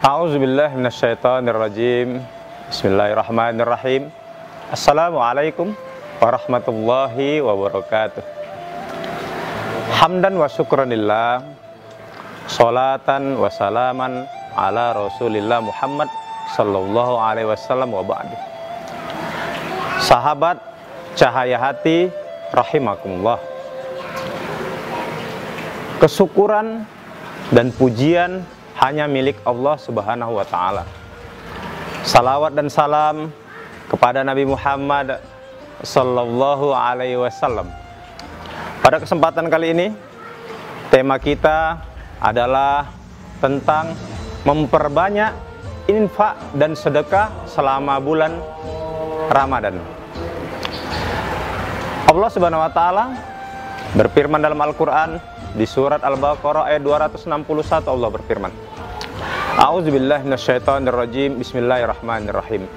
A'udzubillahi minasyaitonirrajim. Bismillahirrahmanirrahim. Assalamualaikum warahmatullahi wabarakatuh. Hamdan wa syukranillah, salatan wa salaman ala Rasulillah Muhammad sallallahu alaihi wasallam wa ba'du. Sahabat cahaya hati rahimakumullah. Kesyukuran dan pujian hanya milik Allah Subhanahu wa ta'ala. Salawat dan salam kepada Nabi Muhammad sallallahu alaihi wasallam. Pada kesempatan kali ini, tema kita adalah tentang memperbanyak infak dan sedekah selama bulan Ramadan. Allah Subhanahu wa ta'ala berfirman dalam Al-Quran di surat Al-Baqarah ayat 261. Allah berfirman, A'udzubillahi minasyaitonirrajim. Bismillahirrahmanirrahim.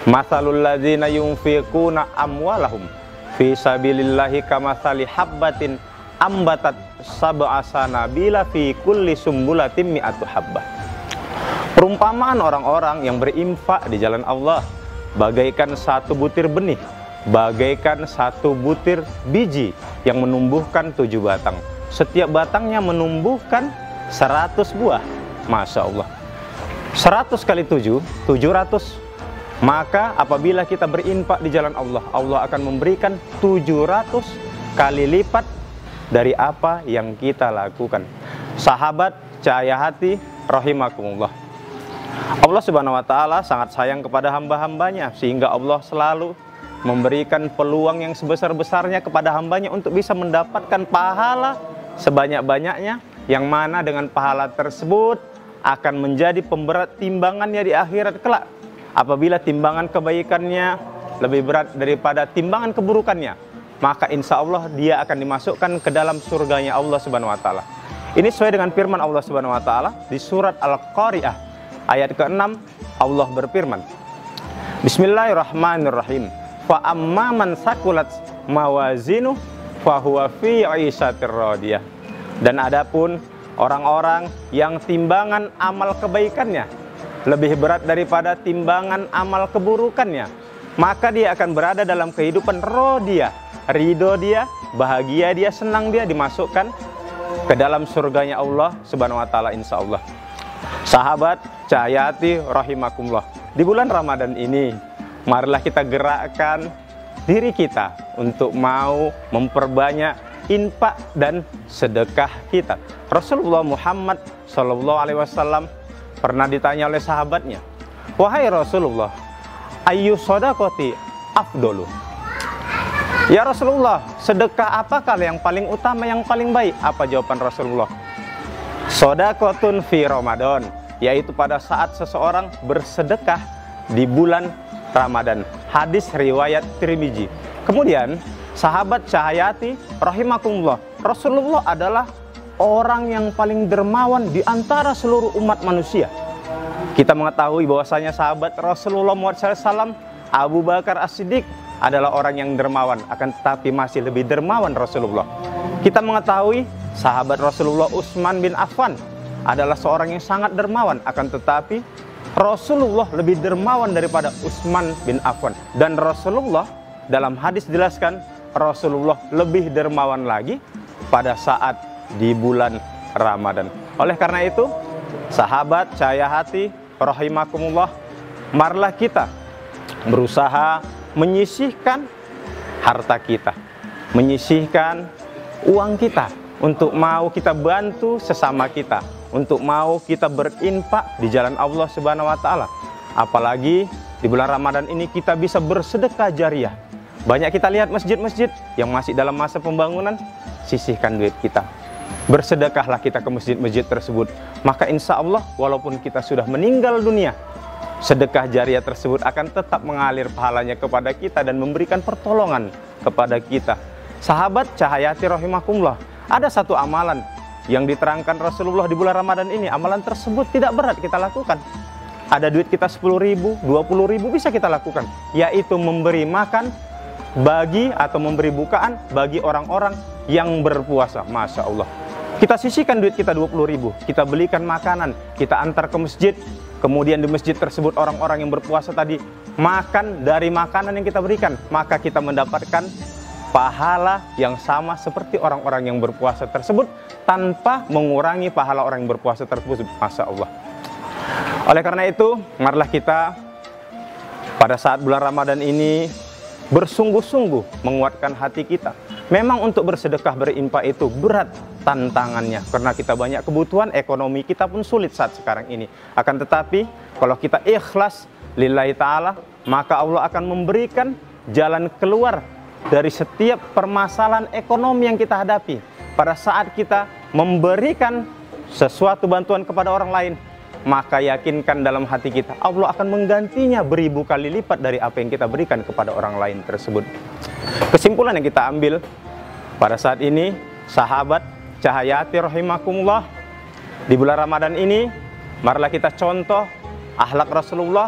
Matsalul ladzina yunfiquna amwalahum fi sabilillahi kamatsali habbatin ambatat sab'a sanabila fi kulli sumbulatin mi'atu habbah. Perumpamaan orang-orang yang berinfak di jalan Allah bagaikan satu butir benih, bagaikan satu butir biji yang menumbuhkan 7 batang. Setiap batangnya menumbuhkan 100 buah. Masya Allah, 100 kali 7, 700. Maka apabila kita berinfak di jalan Allah, Allah akan memberikan 700 kali lipat dari apa yang kita lakukan. Sahabat cahaya hati rahimakumullah, Allah Subhanahu wa ta'ala sangat sayang kepada hamba-hambanya, sehingga Allah selalu memberikan peluang yang sebesar-besarnya kepada hambanya untuk bisa mendapatkan pahala sebanyak-banyaknya, yang mana dengan pahala tersebut akan menjadi pemberat timbangannya di akhirat kelak. Apabila timbangan kebaikannya lebih berat daripada timbangan keburukannya, maka insya Allah dia akan dimasukkan ke dalam surganya Allah Subhanahu wa ta'ala. Ini sesuai dengan firman Allah Subhanahu wa ta'ala di surat Al-Qari'ah ayat ke-6. Allah berfirman, Bismillahirrahmanirrahim. Fa amman sakulat mawazinu fa huwa fi 'ishatir radiyah. Dan adapun orang-orang yang timbangan amal kebaikannya lebih berat daripada timbangan amal keburukannya, maka dia akan berada dalam kehidupan radiyah, ridho dia, bahagia dia, senang dia, dimasukkan ke dalam surganya Allah Subhanahu wa ta'ala insya Allah. Sahabat cahaya hati rahimakumullah, di bulan Ramadan ini marilah kita gerakkan diri kita untuk mau memperbanyak infak dan sedekah kita. Rasulullah Muhammad sallallahu alaihi wasallam pernah ditanya oleh sahabatnya, wahai Rasulullah, ayyu shadaqati afdolu? Ya Rasulullah, sedekah apakah yang paling utama, yang paling baik? Apa jawaban Rasulullah? Shadaqatun fi Ramadan, yaitu pada saat seseorang bersedekah di bulan Ramadan. Hadis riwayat Tirmizi. Kemudian sahabat cahayati rahimakumullah, Rasulullah adalah orang yang paling dermawan di antara seluruh umat manusia. Kita mengetahui bahwasanya sahabat Rasulullah Muhammad SAW, Abu Bakar As-Siddiq adalah orang yang dermawan, akan tetapi masih lebih dermawan Rasulullah. Kita mengetahui sahabat Rasulullah Utsman bin Affan adalah seorang yang sangat dermawan, akan tetapi Rasulullah lebih dermawan daripada Utsman bin Affan. Dan Rasulullah dalam hadis jelaskan, Rasulullah lebih dermawan lagi pada saat di bulan Ramadan. Oleh karena itu, sahabat cahaya hati rahimakumullah, marilah kita berusaha menyisihkan harta kita, menyisihkan uang kita untuk mau kita bantu sesama kita, untuk mau kita berinfak di jalan Allah Subhanahu wa ta'ala. Apalagi di bulan Ramadan ini kita bisa bersedekah jariah. Banyak kita lihat masjid-masjid yang masih dalam masa pembangunan, sisihkan duit kita, bersedekahlah kita ke masjid-masjid tersebut. Maka insya Allah walaupun kita sudah meninggal dunia, sedekah jariah tersebut akan tetap mengalir pahalanya kepada kita dan memberikan pertolongan kepada kita. Sahabat cahayati rahimakumullah, ada satu amalan yang diterangkan Rasulullah di bulan Ramadan ini. Amalan tersebut tidak berat kita lakukan. Ada duit kita 10.000, 20.000 bisa kita lakukan, yaitu memberi makan bagi atau memberi bukaan bagi orang-orang yang berpuasa. Masya Allah, Kita sisihkan duit kita 20.000, kita belikan makanan, kita antar ke masjid, kemudian di masjid tersebut orang-orang yang berpuasa tadi makan dari makanan yang kita berikan, maka kita mendapatkan pahala yang sama seperti orang-orang yang berpuasa tersebut tanpa mengurangi pahala orang yang berpuasa tersebut. Masya Allah. Oleh karena itu, marilah kita pada saat bulan Ramadan ini bersungguh-sungguh menguatkan hati kita. Memang untuk bersedekah berinfak itu berat tantangannya, karena kita banyak kebutuhan, ekonomi kita pun sulit saat sekarang ini. Akan tetapi kalau kita ikhlas lillahi ta'ala, maka Allah akan memberikan jalan keluar dari setiap permasalahan ekonomi yang kita hadapi. Pada saat kita memberikan sesuatu bantuan kepada orang lain, maka yakinkan dalam hati kita, Allah akan menggantinya beribu kali lipat dari apa yang kita berikan kepada orang lain tersebut. Kesimpulan yang kita ambil pada saat ini, sahabat Cahayati rahimakumullah, di bulan Ramadan ini marilah kita contoh akhlak Rasulullah,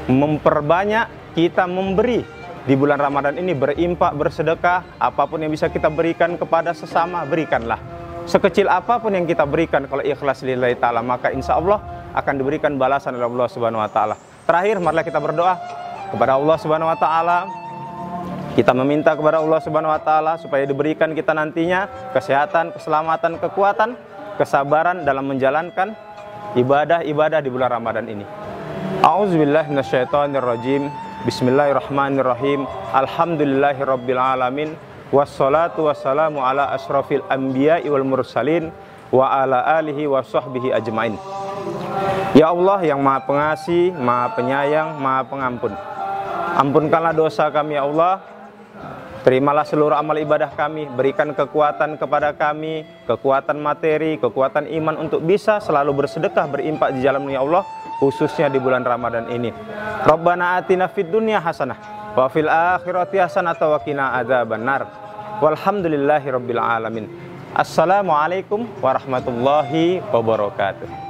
memperbanyak kita memberi di bulan Ramadan ini, berinfak, bersedekah, apapun yang bisa kita berikan kepada sesama, berikanlah. Sekecil apapun yang kita berikan, kalau ikhlas lillahi ta'ala, maka insya Allah akan diberikan balasan oleh Allah Subhanahu wa ta'ala. Terakhir, marilah kita berdoa kepada Allah Subhanahu wa ta'ala. Kita meminta kepada Allah Subhanahu wa ta'ala supaya diberikan kita nantinya kesehatan, keselamatan, kekuatan, kesabaran dalam menjalankan ibadah-ibadah di bulan Ramadan ini. A'udzubillahi minasyaitonirrajim. Bismillahirrahmanirrahim. Alhamdulillahirabbil alamin. Wassalatu wassalamu ala asyrafil anbiya'i wal mursalin wa ala alihi wa sahbihi ajmain. Ya Allah yang Maha Pengasih, Maha Penyayang, Maha Pengampun, ampunkanlah dosa kami ya Allah. Terimalah seluruh amal ibadah kami, berikan kekuatan kepada kami, kekuatan materi, kekuatan iman untuk bisa selalu bersedekah, berimpak di jalan ya Allah, khususnya di bulan Ramadan ini. Rabbana atina fid dunya hasanah wa fil akhirati hasanah wa qina adzabannar. Walhamdulillahirabbil alamin. Assalamualaikum warahmatullahi wabarakatuh.